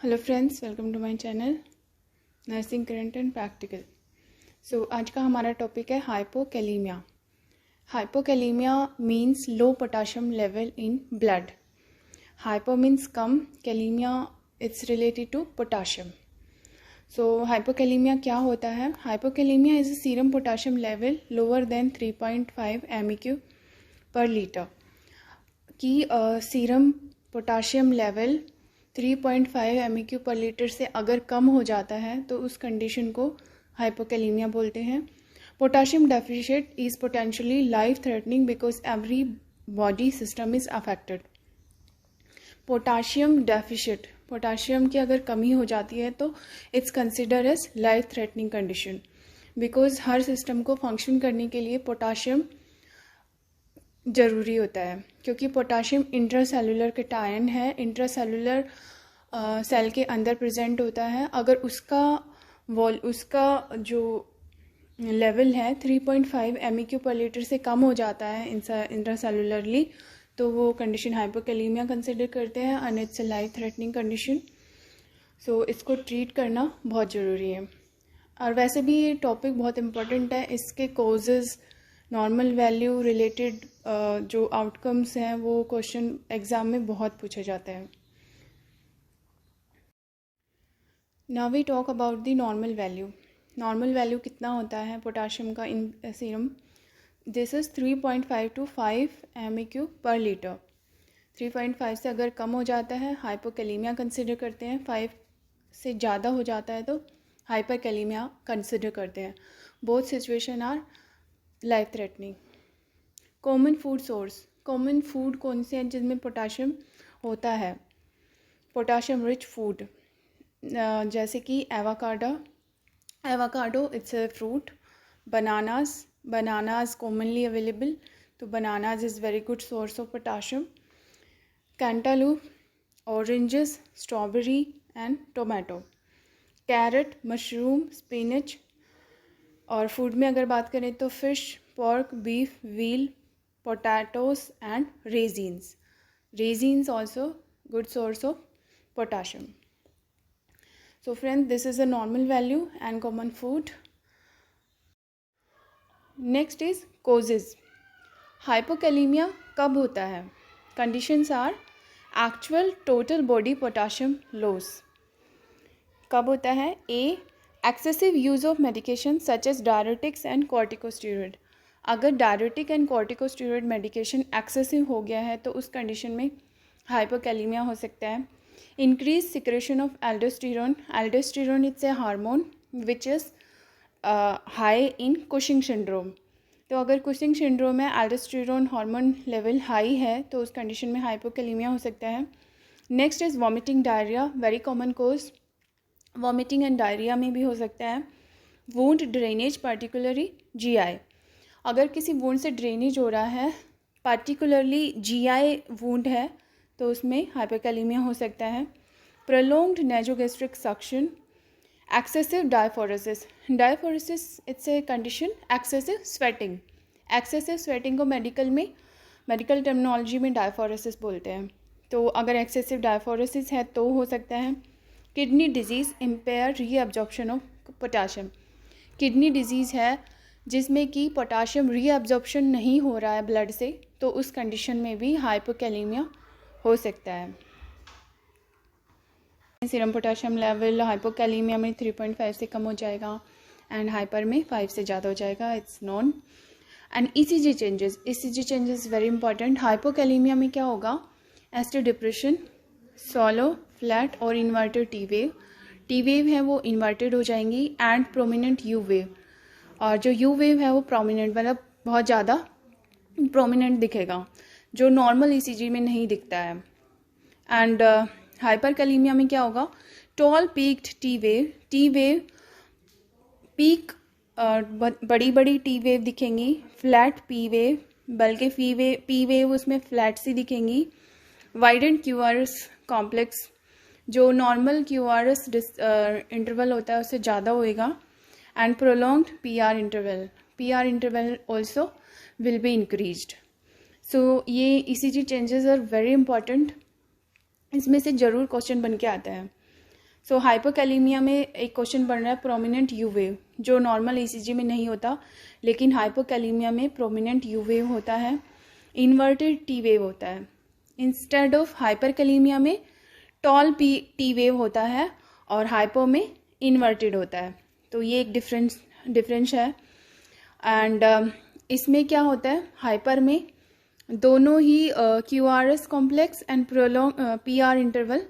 Hello friends, welcome to my channel nursing current and practical. So आज का हमारा topic है hypokalaemia. Hypokalaemia means low potassium level in blood. Hypo means कम, kalaemia it's related to potassium. So hypokalaemia क्या होता है? Hypokalaemia is a serum potassium level lower than 3.5 MEQ पर litre. कि सीरम पोटाशियम लेवल 3.5 MEQ पर litre से अगर कम हो जाता है तो उस कंडीशन को हाइपोकैलीमिया बोलते हैं। Potassium deficient is potentially life threatening because every body system is affected. Potassium deficient, potassium की अगर कमी हो जाती है तो it's consider as life threatening condition, because हर सिस्टम को फंक्शन करने के लिए पोटाशियम ज़रूरी होता है, क्योंकि पोटाशियम इंट्रासेलुलर कैटायन है, इंट्रासेलुलर सेल के अंदर प्रेजेंट होता है। अगर उसका जो लेवल है 3.5 MEQ पर लीटर से कम हो जाता है इंट्रासेलुलरली, तो वो कंडीशन हाइपोकैलीमिया कंसिडर करते हैं and it's a life threatening condition. So इसको ट्रीट करना बहुत ज़रूरी है। और वैसे भी ये टॉपिक बहुत इम्पोर्टेंट है। इसके कॉजेज़, नॉर्मल वैल्यू रिलेटेड जो आउटकम्स हैं वो क्वेश्चन एग्ज़ाम में बहुत पूछे जाते हैं। Now we talk about the normal value. Normal value कितना होता है पोटाशियम का in serum? This is 3.5 to 5 MEQ पर लीटर। 3.5 से अगर कम हो जाता है हाइपोकैलीमिया कंसिडर करते हैं, 5 से ज़्यादा हो जाता है तो हाइपरकैलीमिया कंसिडर करते हैं। Both situation our life threatening. Common food source, common food कौन से हैं जिसमें पोटाशियम होता है? पोटाशियम रिच फूड जैसे कि avocado it's a fruit. Bananas commonly available, तो bananas is very good source of potassium. Cantaloupe, oranges, strawberry and tomato. Carrot, mushroom, spinach. और फूड में अगर बात करें तो fish, pork, beef, veal, potatoes and raisins. Raisins also good source of potassium. So friends, this is a normal value and common food. Next is causes. Hypokalemia कब होता है? Conditions are actual total body potassium loss. कब होता है? A. Excessive use of medication such as diuretics and corticosteroid. अगर diuretic and corticosteroid medication excessive हो गया है तो उस कंडीशन में हाइपोकैलीमिया हो सकता है। Increase secretion of aldosterone. Aldosterone it's a hormone which is high in Cushing syndrome. तो अगर कुशिंग सिंड्रोम में एल्डोस्टेरोन हार्मोन लेवल हाई है तो उस कंडीशन में हाइपोकैलीमिया हो सकता है। Next is vomiting diarrhoea, very common cause. Vomiting and diarrhoea में भी हो सकता है। Wound drainage, particularly GI। अगर किसी वूंड से ड्रेनेज हो रहा है, पार्टिकुलरली GI वूंड है, तो उसमें हाइपोकैलीमिया हो सकता है। Prolonged nasogastric suction. Excessive diaphoresis. Diaphoresis it's a condition. Excessive sweating, excessive sweating को मेडिकल टर्मिनोलॉजी में डायफोरेसिस बोलते हैं। तो अगर एक्सेसिव डायफोरेसिस है तो हो सकता है। Kidney disease, empire reabsorption of potassium. Kidney disease है जिसमें कि पोटाशियम रीअब्जॉर्प्शन नहीं हो रहा है ब्लड से, तो उस कंडीशन में भी हाइपोकैलीमिया हो सकता है। सीरम पोटाशियम लेवल हाइपोकैलीमिया में 3.5 से कम हो जाएगा एंड हाइपर में 5 से ज़्यादा हो जाएगा, it's non. And ECG changes very important. Hypokalaemia में क्या होगा? एस्टर डिप्रेशन, सॉलो, फ्लैट और इन्वर्टेड टी वेव है वो इन्वर्टेड हो जाएंगी एंड प्रोमिनेंट U वेव। और जो U वेव है वो प्रोमिनेंट, मतलब बहुत ज़्यादा प्रोमिनेंट दिखेगा, जो नॉर्मल ECG में नहीं दिखता है। एंड हाइपरकैलीमिया में क्या होगा? Tall peaked T wave peak, बड़ी बड़ी टी वेव दिखेंगी। फ्लैट P वेव, बल्कि P वेव उसमें फ्लैट सी दिखेंगी। वाइडेंड QRS कॉम्प्लेक्स, जो नॉर्मल QRS इंटरवल होता है उससे ज़्यादा होएगा। And prolonged PR interval also will be increased. So ये ECG changes are very important. इसमें से ज़रूर क्वेश्चन बन के आता है। सो हाइपोकैलेमिया में एक क्वेश्चन बन रहा है प्रोमिनेंट यू वेव, जो नॉर्मल ईसीजी में नहीं होता, लेकिन हाइपोकैलेमिया में प्रोमिनेंट यू वेव होता है, इन्वर्टेड टी वेव होता है। इंस्टेड ऑफ हाइपरकैलेमिया में टॉल टी वेव होता है और हाइपो में इन्वर्टेड होता है। तो ये एक डिफरेंस है। एंड इसमें क्या होता है, हाइपर में दोनों ही QRS complex and prolong PR interval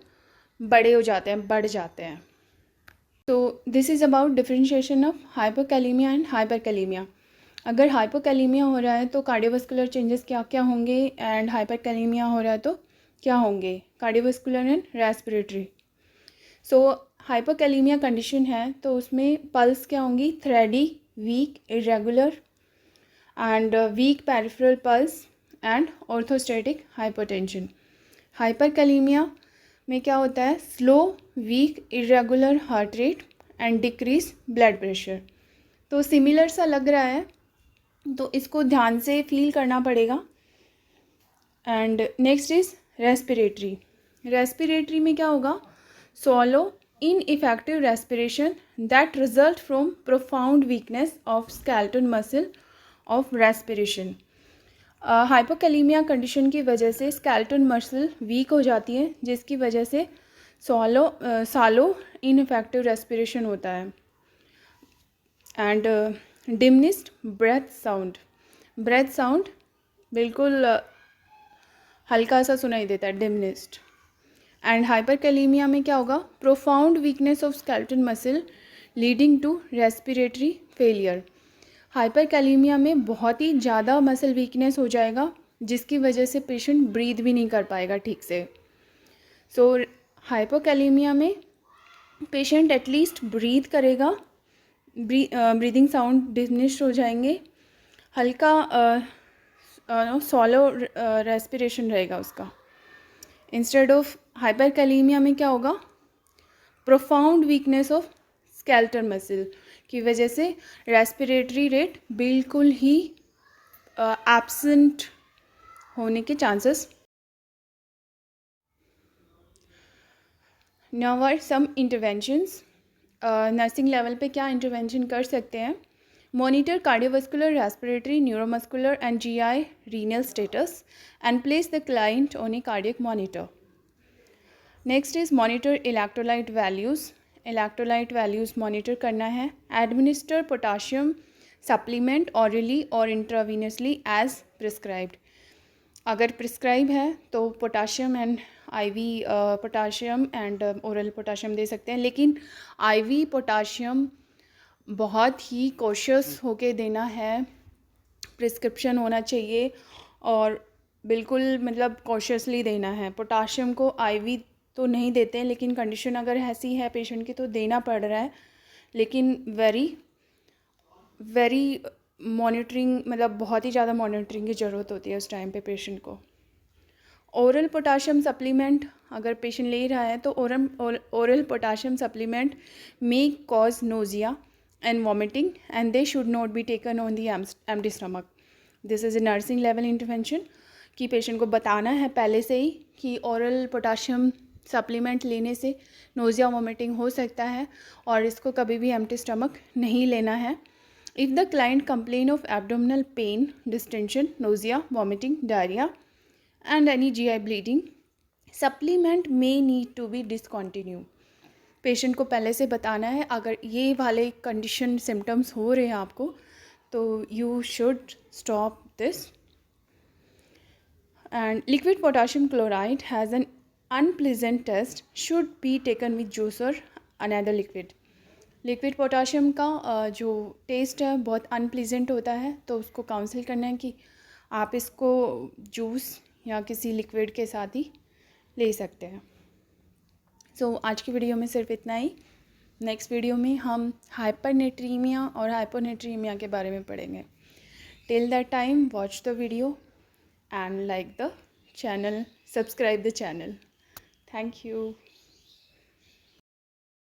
बढ़ जाते हैं। तो this is about differentiation of hypokalemia and hyperkalaemia. अगर हाइपोकैलेमिया हो रहा है तो कार्डियोवास्कुलर चेंजेस क्या क्या होंगे, एंड हाइपरकैलेमिया हो रहा है तो क्या होंगे, cardiovascular and respiratory. So hypokalaemia condition है तो उसमें पल्स क्या होंगी, thready, weak, irregular and weak peripheral pulse and orthostatic hypotension. Hyperkalaemia में क्या होता है, slow, weak, irregular heart rate and decrease blood pressure. तो सिमिलर सा लग रहा है, तो इसको ध्यान से फील करना पड़ेगा। एंड नेक्स्ट इज रेस्पिरेटरी में क्या होगा, सॉलो, ineffective respiration that result from profound weakness of skeletal muscle of respiration. Hypokalemia condition की वजह से स्केलेटल मसल वीक हो जाती है, जिसकी वजह से सालो इनइफेक्टिव रेस्पिरेशन होता है। एंड डिमिनिश्ड ब्रेथ साउंड बिल्कुल हल्का सा सुनाई देता है, डिमिनिश्ड। एंड हाइपरकैलेमिया में क्या होगा, profound weakness of skeletal muscle leading to respiratory failure. Hyperkalemia में बहुत ही ज़्यादा मसल वीकनेस हो जाएगा, जिसकी वजह से पेशेंट ब्रीथ भी नहीं कर पाएगा ठीक से। सो हाइपोकैलेमिया में पेशेंट एटलीस्ट ब्रीथ करेगा, ब्रीदिंग साउंड डिमिनिश हो जाएंगे, हल्का सॉलो रेस्पिरेशन रहेगा उसका। इंस्टेड ऑफ हाइपरकैलेमिया में क्या होगा, profound weakness of skeletal muscle की वजह से रेस्पिरेटरी रेट बिल्कुल ही एब्सेंट होने के chances. Now are some interventions. Nursing level पे क्या इंटरवेंशन कर सकते हैं, monitor cardiovascular, respiratory, neuromuscular and GI renal status and place the client on a cardiac monitor. Next is monitor electrolyte values monitor करना है। Administer potassium supplement orally और intravenously as prescribed. अगर prescribe है तो potassium and IV potassium and oral potassium दे सकते हैं, लेकिन IV पोटाशियम बहुत ही कॉशियस होके देना है, प्रिस्क्रिप्शन होना चाहिए और बिल्कुल मतलब कॉशियसली देना है। पोटाशियम को IV तो नहीं देते हैं, लेकिन कंडीशन अगर ऐसी है पेशेंट की तो देना पड़ रहा है, लेकिन वेरी मॉनिटरिंग, मतलब बहुत ही ज़्यादा मॉनिटरिंग की ज़रूरत होती है उस टाइम पे पेशेंट को। ओरल पोटाशियम सप्लीमेंट अगर पेशेंट ले रहा है तो oral potassium supplement may cause nausea and vomiting and they should not be taken on the empty stomach. This is a nursing level intervention कि पेशेंट को बताना है पहले से ही कि ओरल पोटाशियम सप्लीमेंट लेने से नोजिया वॉमिटिंग हो सकता है और इसको कभी भी एम्प्टी स्टमक नहीं लेना है। If the client complain of abdominal pain, distension, nausea, vomiting, diarrhoea and any GI bleeding, supplement may need to be discontinue. Patient को पहले से बताना है अगर ये वाले कंडीशन सिम्टम्स हो रहे हैं आपको तो you should stop this. And liquid potassium chloride has an unpleasant test, should be taken with juice or another liquid. Liquid potassium का जो टेस्ट है बहुत अनप्लीजेंट होता है, तो उसको काउंसिल करना है कि आप इसको जूस या किसी लिक्विड के साथ ही ले सकते हैं। सो आज की वीडियो में सिर्फ इतना ही। नेक्स्ट वीडियो में हम हाइपरनेट्रीमिया और हाइपोनेट्रीमिया के बारे में पढ़ेंगे। Till that time watch the video and like the channel, subscribe the channel. Thank you.